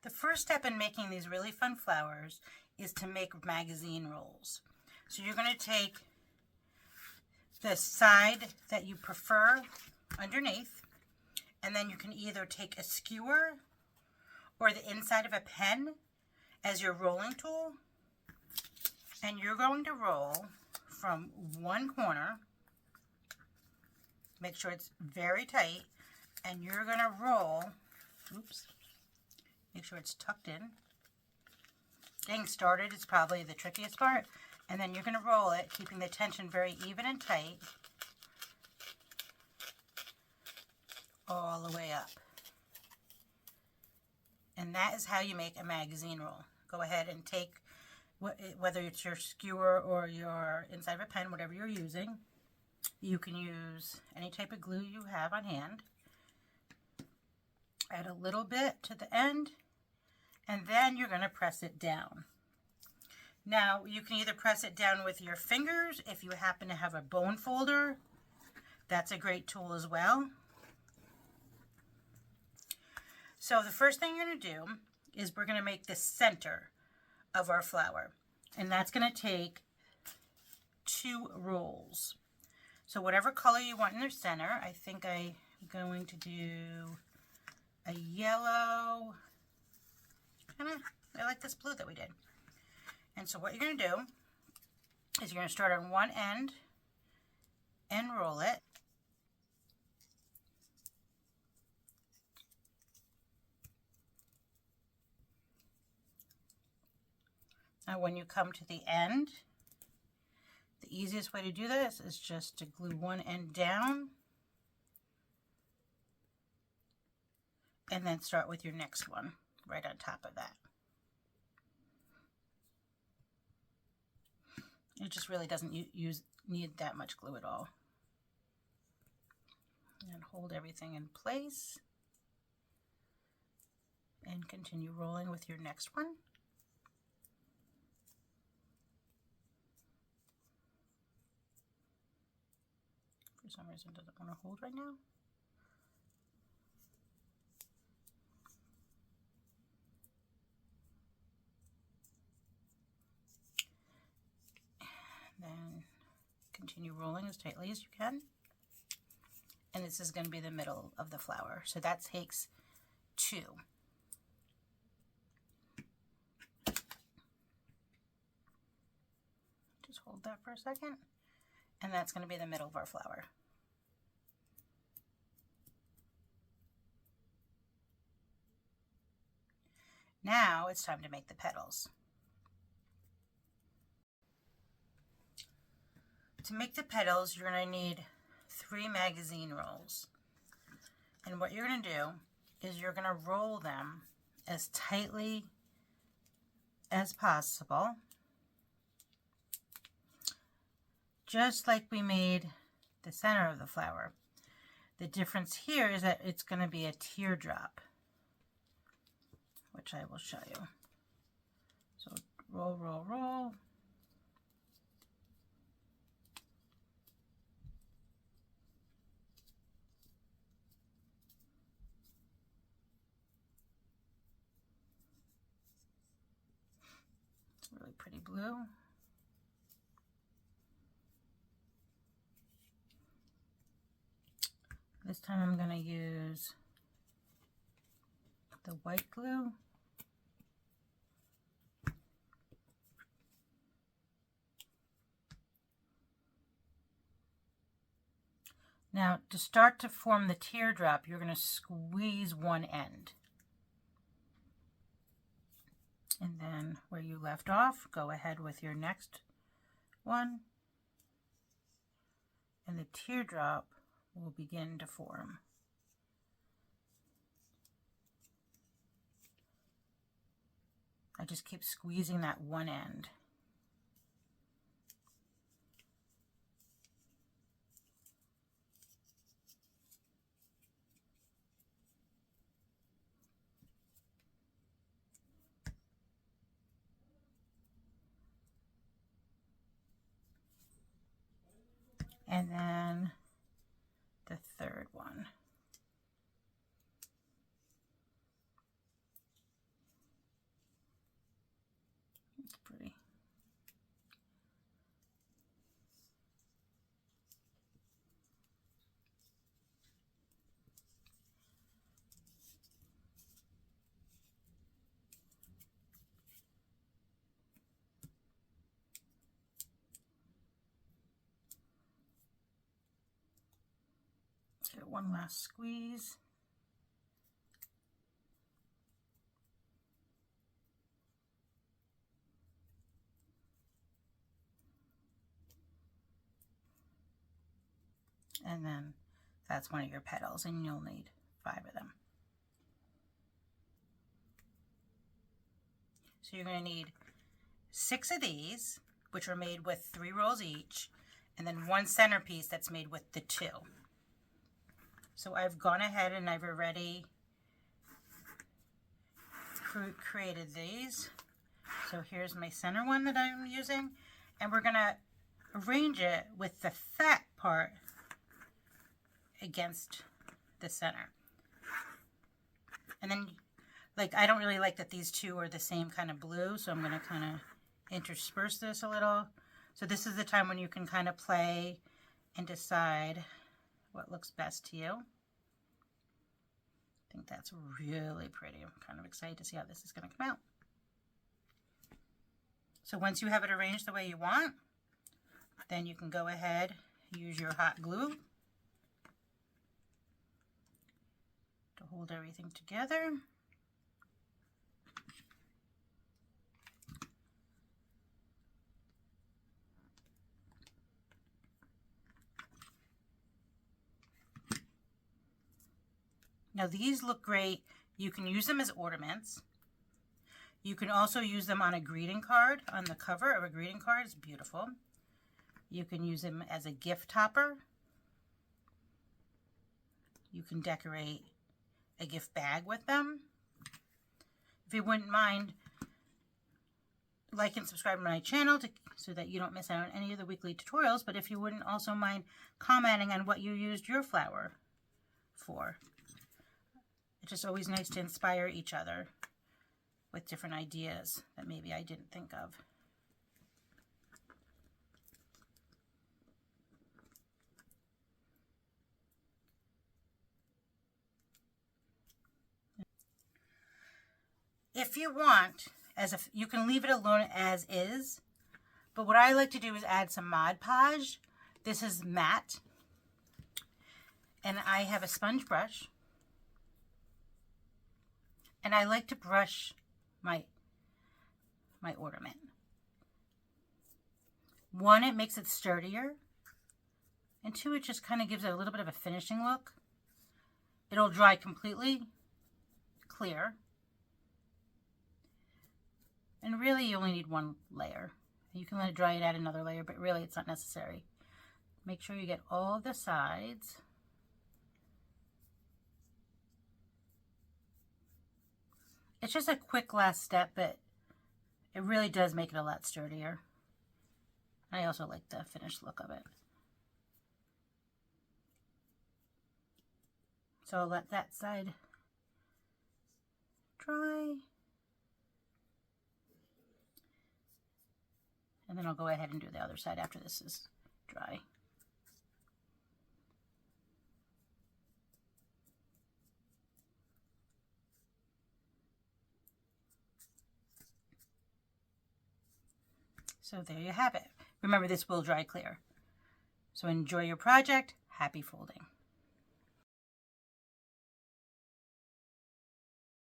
The first step in making these really fun flowers is to make magazine rolls. So you're going to take the side that you prefer underneath, and then you can either take a skewer or the inside of a pen as your rolling tool, and you're going to roll from one corner, make sure it's very tight, and you're going to roll, oops, make sure it's tucked in. Getting started is probably the trickiest part, and then you're going to roll it, keeping the tension very even and tight, all the way up. And that is how you make a magazine roll. Go ahead and take, whether it's your skewer or your inside of a pen, whatever you're using. You can use any type of glue you have on hand. Add a little bit to the end, and then you're going to press it down. Now, you can either press it down with your fingers. If you happen to have a bone folder, that's a great tool as well. So the first thing you're going to do is we're going to make the center of our flower, and that's going to take 2 rolls. So whatever color you want in the center, I think I'm going to do a yellow, I like this blue that we did. And so what you're going to do is you're going to start on one end and roll it. Now when you come to the end, the easiest way to do this is just to glue one end down and then start with your next one right on top of that. It just really doesn't need that much glue at all. And hold everything in place and continue rolling with your next one. For some reason it doesn't want to hold right now. Then continue rolling as tightly as you can. And this is going to be the middle of the flower. So that takes 2. Just hold that for a second. And that's going to be the middle of our flower. Now it's time to make the petals. To make the petals, you're going to need 3 magazine rolls. And what you're going to do is you're going to roll them as tightly as possible, just like we made the center of the flower. The difference here is that it's going to be a teardrop, which I will show you. So roll, roll, roll. It's really pretty blue. This time I'm going to use the white glue. Now, to start to form the teardrop, you're going to squeeze one end. And then where you left off, go ahead with your next one. And the teardrop will begin to form. I just keep squeezing that one end. And then the third one. Give it one last squeeze. And then that's one of your petals, and you'll need 5 of them. So you're going to need 6 of these, which are made with 3 rolls each, and then 1 centerpiece that's made with the 2. So I've gone ahead and I've already created these. So here's my center one that I'm using, and we're going to arrange it with the fat part against the center. And then, like, I don't really like that these two are the same kind of blue, so I'm going to kind of intersperse this a little. So this is the time when you can kind of play and decide what looks best to you. I think that's really pretty. I'm kind of excited to see how this is going to come out. So once you have it arranged the way you want, then you can go ahead, use your hot glue to hold everything together. Now these look great. You can use them as ornaments. You can also use them on a greeting card, on the cover of a greeting card. It's beautiful. You can use them as a gift topper. You can decorate a gift bag with them. If you wouldn't mind, like and subscribe to my channel so that you don't miss out on any of the weekly tutorials. But if you wouldn't also mind commenting on what you used your flower for. It's just always nice to inspire each other with different ideas that maybe I didn't think of. If you want, you can leave it alone as is, but what I like to do is add some Mod Podge. This is matte, and I have a sponge brush, and I like to brush my ornament. 1, it makes it sturdier, and 2, it just kind of gives it a little bit of a finishing look. It'll dry completely clear. And really you only need 1 layer. You can let it dry and add another layer, but really it's not necessary. Make sure you get all the sides. It's just a quick last step, but it really does make it a lot sturdier. I also like the finished look of it. So I'll let that side dry. And then I'll go ahead and do the other side after this is dry. So there you have it. Remember, this will dry clear. So enjoy your project. Happy folding.